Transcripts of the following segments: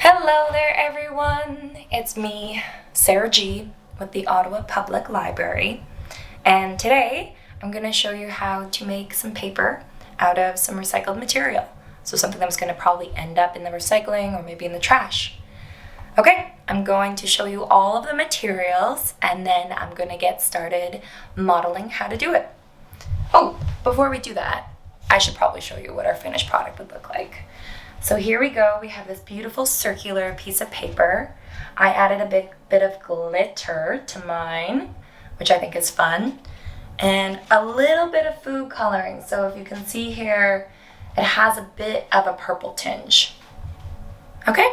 Hello there everyone, it's me, Sarah G, with the Ottawa Public Library, and today I'm going to show you how to make some paper out of some recycled material. So something that was going to probably end up in the recycling or maybe in the trash. Okay, I'm going to show you all of the materials and then I'm going to get started modeling how to do it. Oh, before we do that, I should probably show you what our finished product would look like. So here we go, we have this beautiful circular piece of paper. I added a bit of glitter to mine, which I think is fun, and a little bit of food coloring. So if you can see here, it has a bit of a purple tinge. Okay,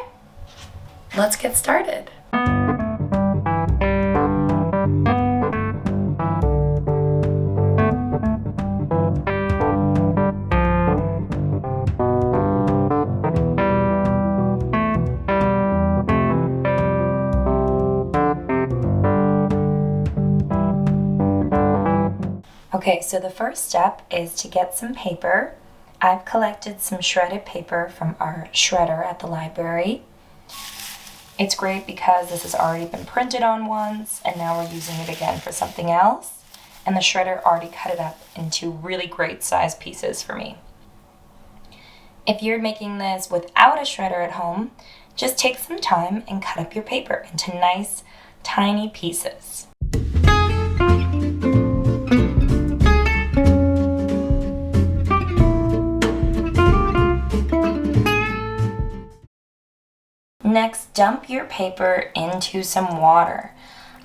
let's get started. Okay, so the first step is to get some paper. I've collected some shredded paper from our shredder at the library. It's great because this has already been printed on once and now we're using it again for something else. And the shredder already cut it up into really great size pieces for me. If you're making this without a shredder at home, just take some time and cut up your paper into nice, tiny pieces. Next, dump your paper into some water.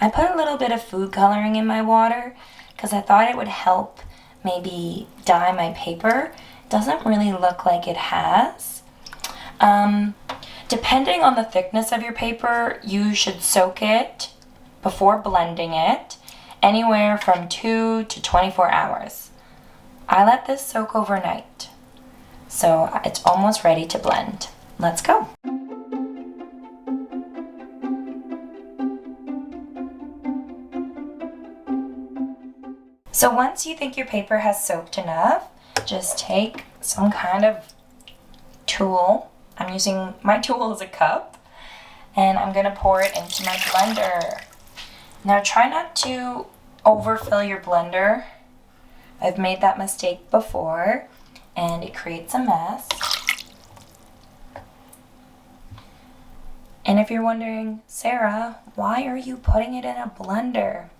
I put a little bit of food coloring in my water because I thought it would help maybe dye my paper. It doesn't really look like it has. Depending on the thickness of your paper, you should soak it before blending it anywhere from 2 to 24 hours. I let this soak overnight, so it's almost ready to blend. Let's go. So once you think your paper has soaked enough, just take some kind of tool. I'm using my tool as a cup, and I'm going to pour it into my blender. Now try not to overfill your blender. I've made that mistake before, and it creates a mess. And if you're wondering, Sarah, why are you putting it in a blender?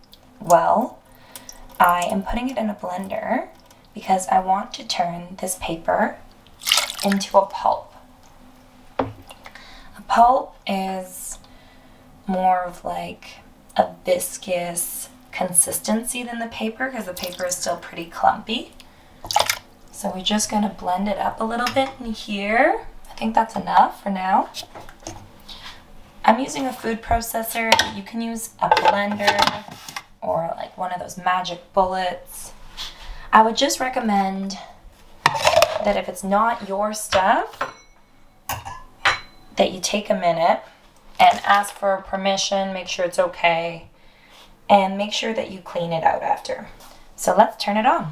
Well, I am putting it in a blender because I want to turn this paper into a pulp. A pulp is more of like a viscous consistency than the paper because the paper is still pretty clumpy. So we're just going to blend it up a little bit in here. I think that's enough for now. I'm using a food processor. You can use a blender or like one of those magic bullets. I would just recommend that if it's not your stuff, that you take a minute and ask for permission, make sure it's okay, and make sure that you clean it out after. So let's turn it on.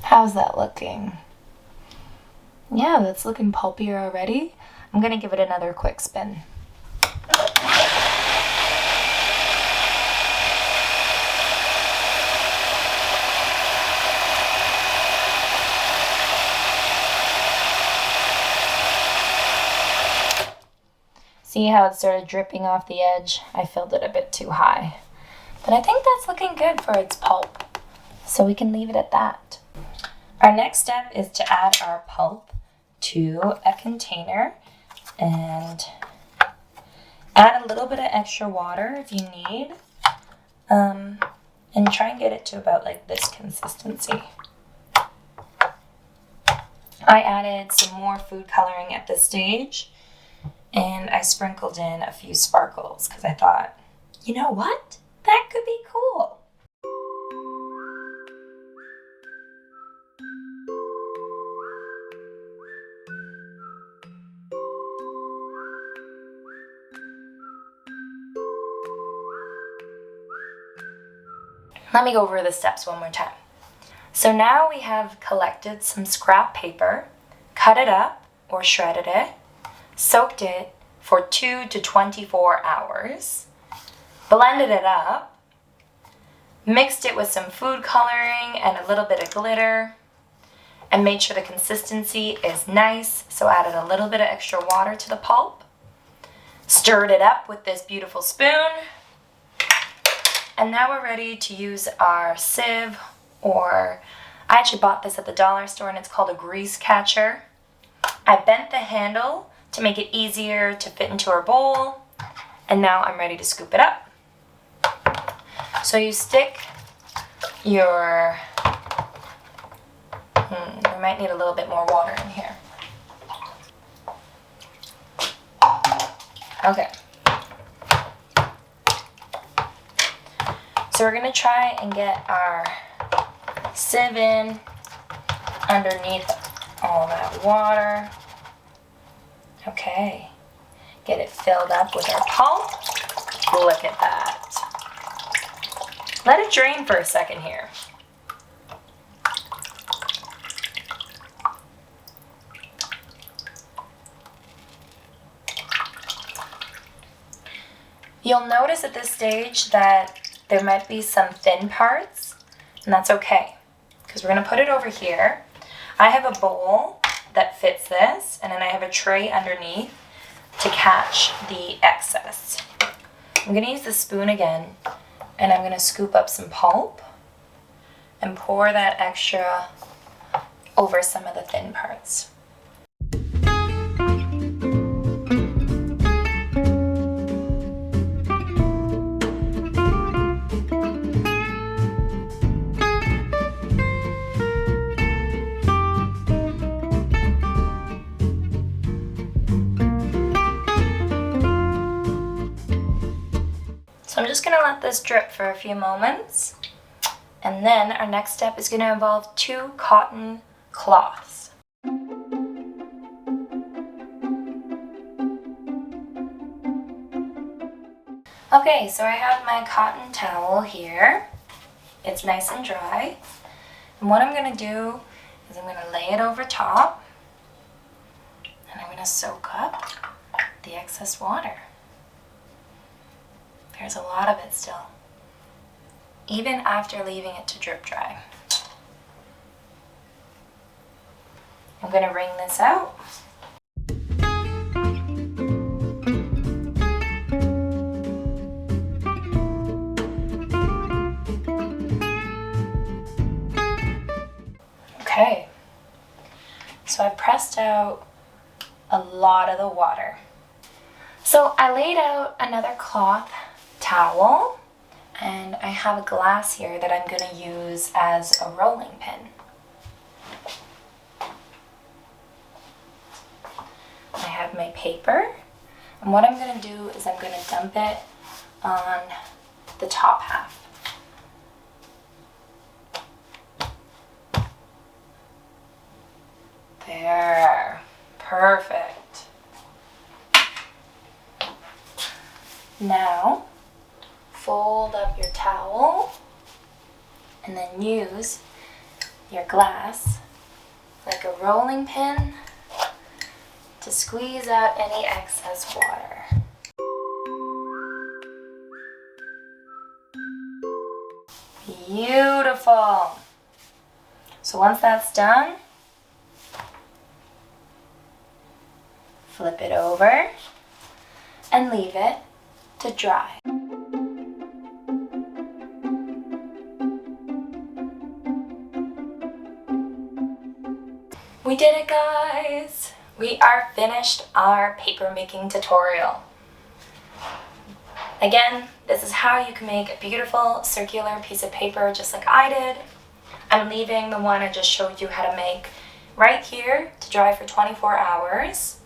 How's that looking? Yeah, that's looking pulpier already. I'm gonna give it another quick spin. See how it started dripping off the edge? I filled it a bit too high. But I think that's looking good for its pulp. So we can leave it at that. Our next step is to add our pulp to a container and add a little bit of extra water if you need, and try and get it to about like this consistency. I added some more food coloring at this stage and I sprinkled in a few sparkles because I thought, you know what? That could be cool. Let me go over the steps one more time. So now we have collected some scrap paper, cut it up or shredded it, soaked it for 2 to 24 hours, blended it up, mixed it with some food coloring and a little bit of glitter, and made sure the consistency is nice, so added a little bit of extra water to the pulp, stirred it up with this beautiful spoon, and now we're ready to use our sieve, or I actually bought this at the dollar store and it's called a grease catcher. I bent the handle to make it easier to fit into our bowl, and now I'm ready to scoop it up. So you stick your, we might need a little bit more water in here. Okay. So we're gonna try and get our sieve in underneath all that water. Okay. Get it filled up with our pulp. Look at that. Let it drain for a second here. You'll notice at this stage that there might be some thin parts, and that's okay, because we're going to put it over here. I have a bowl that fits this, and then I have a tray underneath to catch the excess. I'm going to use the spoon again, and I'm going to scoop up some pulp and pour that extra over some of the thin parts. So I'm just going to let this drip for a few moments, and then our next step is going to involve 2 cotton cloths. Okay, so I have my cotton towel here. It's nice and dry. And what I'm going to do is I'm going to lay it over top, and I'm going to soak up the excess water. There's a lot of it still, even after leaving it to drip dry. I'm going to wring this out. Okay, so I've pressed out a lot of the water. So I laid out another cloth towel, and I have a glass here that I'm going to use as a rolling pin. I have my paper, and what I'm going to do is I'm going to dump it on the top half. There, perfect. Now, fold up your towel and then use your glass like a rolling pin to squeeze out any excess water. Beautiful. So once that's done, flip it over and leave it to dry. We did it, guys! We are finished our paper making tutorial. Again, this is how you can make a beautiful circular piece of paper just like I did. I'm leaving the one I just showed you how to make right here to dry for 24 hours.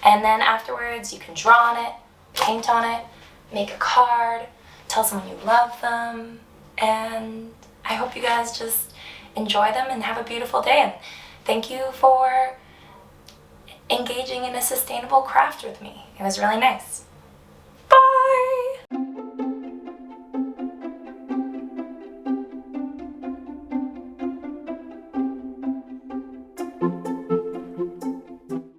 And then afterwards you can draw on it, paint on it, make a card, tell someone you love them, and I hope you guys just enjoy them and have a beautiful day. And thank you for engaging in a sustainable craft with me. It was really nice.